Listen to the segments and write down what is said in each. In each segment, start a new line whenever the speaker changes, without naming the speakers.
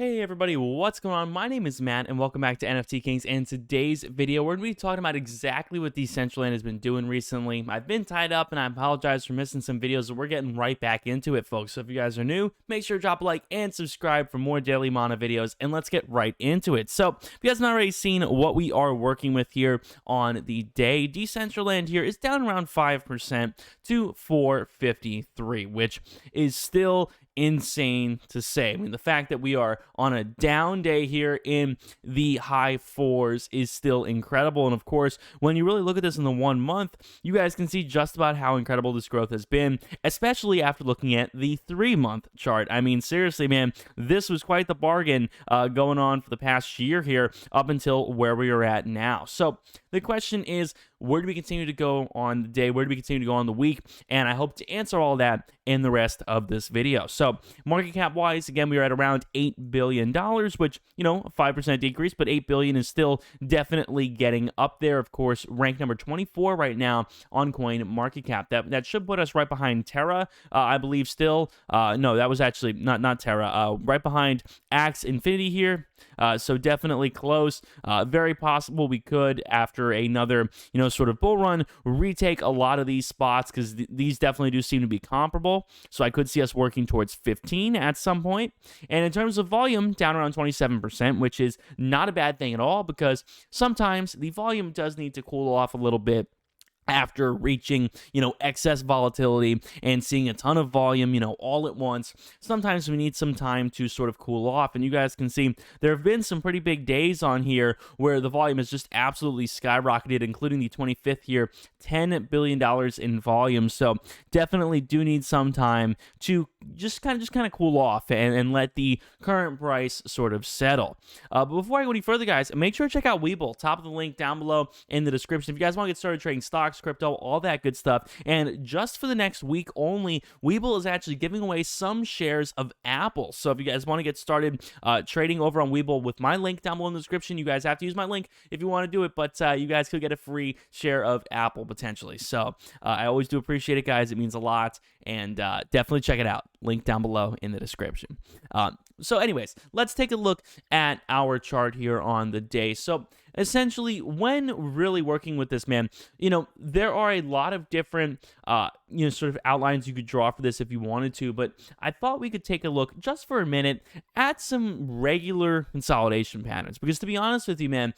Hey everybody, what's going on? My name is Matt and welcome back to NFT Kings. And today's video, we're going to be talking about exactly what Decentraland has been doing recently. I've been tied up and I apologize for missing some videos, but we're getting right back into it, folks. So if you guys are new, make sure to drop a like and subscribe for more daily mana videos, and let's get right into it. So if you guys haven't already seen what we are working with here on the day, Decentraland here is down around 5% to 453, which is still insane to say. I mean, the fact that we are on a down day here in the high fours is still incredible. And of course, when you really look at this in the 1 month, you guys can see just about how incredible this growth has been, especially after looking at the 3-month chart. I mean, seriously, man, this was quite the bargain going on for the past year here up until where we are at now. So the question is, where do we continue to go on the day? Where do we continue to go on the week? And I hope to answer all that in the rest of this video. So market cap wise, again, we are at around $8 billion, which, you know, a 5% decrease, but $8 billion is still definitely getting up there. Of course, ranked number 24 right now on coin market cap. That should put us right behind Terra, I believe still. No, that was actually not Terra. Right behind Axe Infinity here. So definitely close. Very possible we could, after another, sort of bull run, retake a lot of these spots, because these definitely do seem to be comparable. So I could see us working towards 15 at some point. And in terms of volume, down around 27%, which is not a bad thing at all, because sometimes the volume does need to cool off a little bit after reaching, excess volatility and seeing a ton of volume, all at once. Sometimes we need some time to sort of cool off. And you guys can see there have been some pretty big days on here where the volume has just absolutely skyrocketed, including the 25th here, $10 billion in volume. So definitely do need some time to just kind of cool off and let the current price sort of settle. But before I go any further, guys, make sure to check out Webull. Top of the link down below in the description. If you guys want to get started trading stocks, crypto, all that good stuff. And just for the next week only, Webull is actually giving away some shares of Apple. So if you guys want to get started trading over on Webull with my link down below in the description, you guys have to use my link if you want to do it, but you guys could get a free share of Apple potentially. So I always do appreciate it, guys. It means a lot, and definitely check it out. Link down below in the description. So anyways, let's take a look at our chart here on the day. So essentially, when really working with this, man, there are a lot of different, sort of outlines you could draw for this if you wanted to, but I thought we could take a look just for a minute at some regular consolidation patterns, because to be honest with you, man,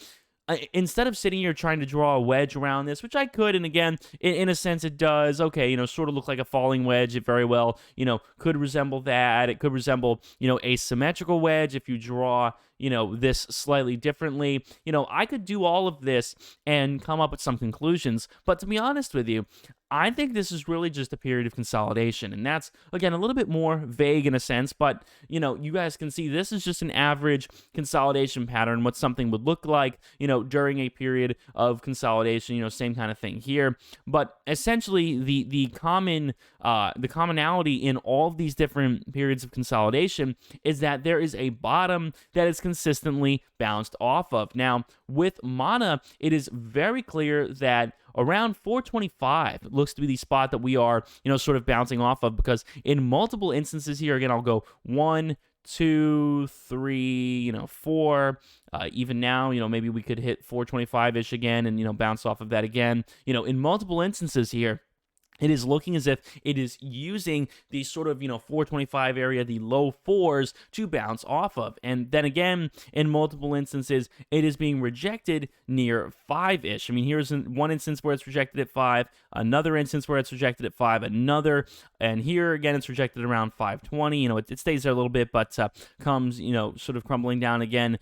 instead of sitting here trying to draw a wedge around this, which I could, and again, in a sense it does, okay, sort of look like a falling wedge. It very well, could resemble that. It could resemble, a symmetrical wedge if you draw, this slightly differently. I could do all of this and come up with some conclusions, but to be honest with you, I think this is really just a period of consolidation, and that's, again, a little bit more vague in a sense, but, you guys can see this is just an average consolidation pattern, what something would look like, during a period of consolidation, same kind of thing here. But essentially, the commonality in all of these different periods of consolidation is that there is a bottom that is consistently bounced off of. Now, with mana, it is very clear that around 425 looks to be the spot that we are, sort of bouncing off of, because in multiple instances here, again, I'll go 1, 2, 3, 4. Even now, maybe we could hit 425-ish again and, bounce off of that again. In multiple instances here, it is looking as if it is using the sort of, 425 area, the low fours, to bounce off of. And then again, in multiple instances, it is being rejected near 5-ish. I mean, here's one instance where it's rejected at 5, another instance where it's rejected at 5, another, and here again, it's rejected around 520. It stays there a little bit, but comes, sort of crumbling down again.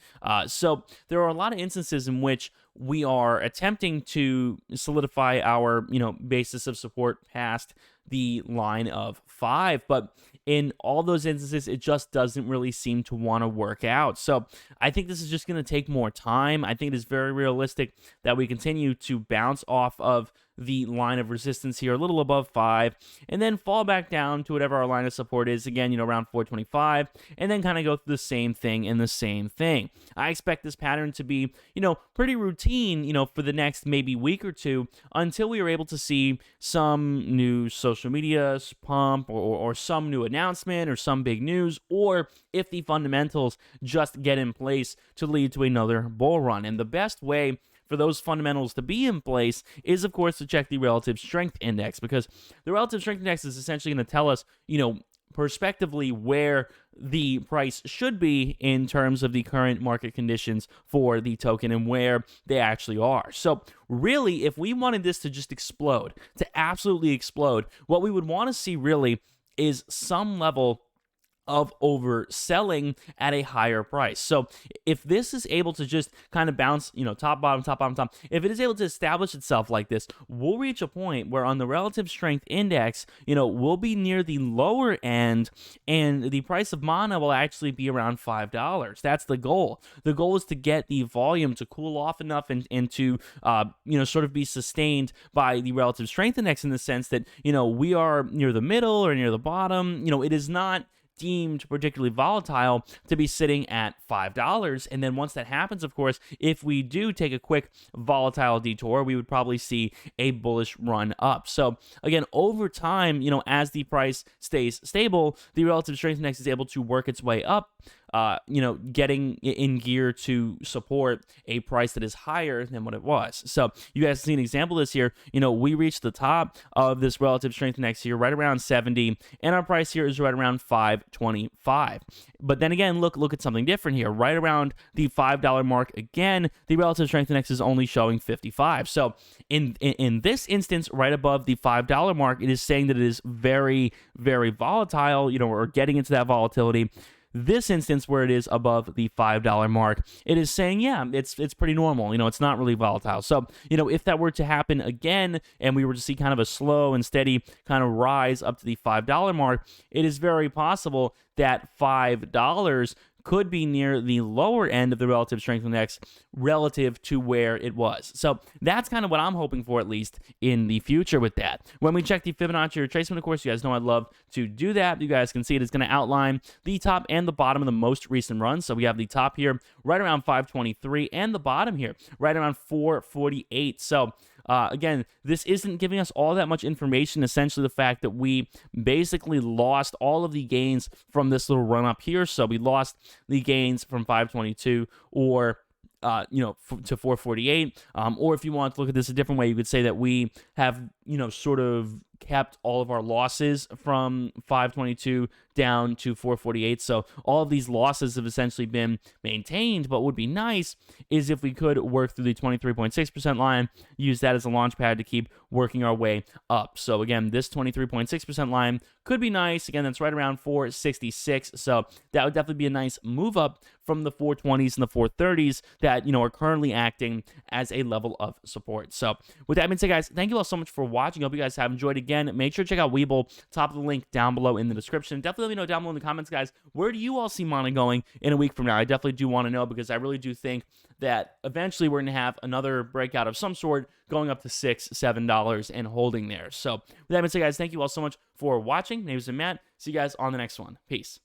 So there are a lot of instances in which we are attempting to solidify our, basis of support past the line of 5, but in all those instances, it just doesn't really seem to want to work out. So I think this is just going to take more time. I think it is very realistic that we continue to bounce off of the line of resistance here, a little above 5, and then fall back down to whatever our line of support is, again, around 425, and then kind of go through the same thing and the same thing. I expect this pattern to be, pretty routine, for the next maybe week or two until we are able to see some new social media pump or some new announcement or some big news, or if the fundamentals just get in place to lead to another bull run. And the best way for those fundamentals to be in place is, of course, to check the relative strength index, because the relative strength index is essentially going to tell us, prospectively where the price should be in terms of the current market conditions for the token and where they actually are. So really, if we wanted this to just explode, to absolutely explode, what we would want to see really is some level of overselling at a higher price. So if this is able to just kind of bounce, top, bottom, top, bottom, top, if it is able to establish itself like this, we'll reach a point where on the relative strength index, we'll be near the lower end and the price of mana will actually be around $5. That's the goal. The goal is to get the volume to cool off enough and to, sort of be sustained by the relative strength index in the sense that, we are near the middle or near the bottom. It is not deemed particularly volatile to be sitting at $5. And then once that happens, of course, if we do take a quick volatile detour, we would probably see a bullish run up. So again, over time, as the price stays stable, the relative strength index is able to work its way up, getting in gear to support a price that is higher than what it was. So you guys see an example of this here. We reached the top of this relative strength index here right around 70, and our price here is right around 525. But then again, look at something different here. Right around the $5 mark again, the relative strength index is only showing 55. So in this instance, right above the $5 mark, it is saying that it is very, very volatile, we're getting into that volatility. This instance where it is above the $5 mark, it is saying, yeah, it's pretty normal. It's not really volatile. So, if that were to happen again and we were to see kind of a slow and steady kind of rise up to the $5 mark, it is very possible that $5 could be near the lower end of the relative strength index relative to where it was. So that's kind of what I'm hoping for, at least in the future with that. When we check the Fibonacci retracement, of course, you guys know I'd love to do that. You guys can see it is going to outline the top and the bottom of the most recent runs. So we have the top here right around 523 and the bottom here right around 448. So again, this isn't giving us all that much information. Essentially, the fact that we basically lost all of the gains from this little run up here. So we lost the gains from 522 or to 448. Or if you want to look at this a different way, you could say that we have, sort of kept all of our losses from 522 down to 448. So all of these losses have essentially been maintained, but what would be nice is if we could work through the 23.6% line, use that as a launch pad to keep working our way up. So again, this 23.6% line could be nice. Again, that's right around 466. So that would definitely be a nice move up from the 420s and the 430s that, are currently acting as a level of support. So with that being said, guys, thank you all so much for watching. I hope you guys have enjoyed. Again, make sure to check out Webull. Top of the link down below in the description. Definitely let me know down below in the comments, guys, where do you all see mana going in a week from now? I definitely do want to know, because I really do think that eventually we're going to have another breakout of some sort going up to $6, $7 and holding there. So with that being said, guys, thank you all so much for watching. My name is Matt. See you guys on the next one. Peace.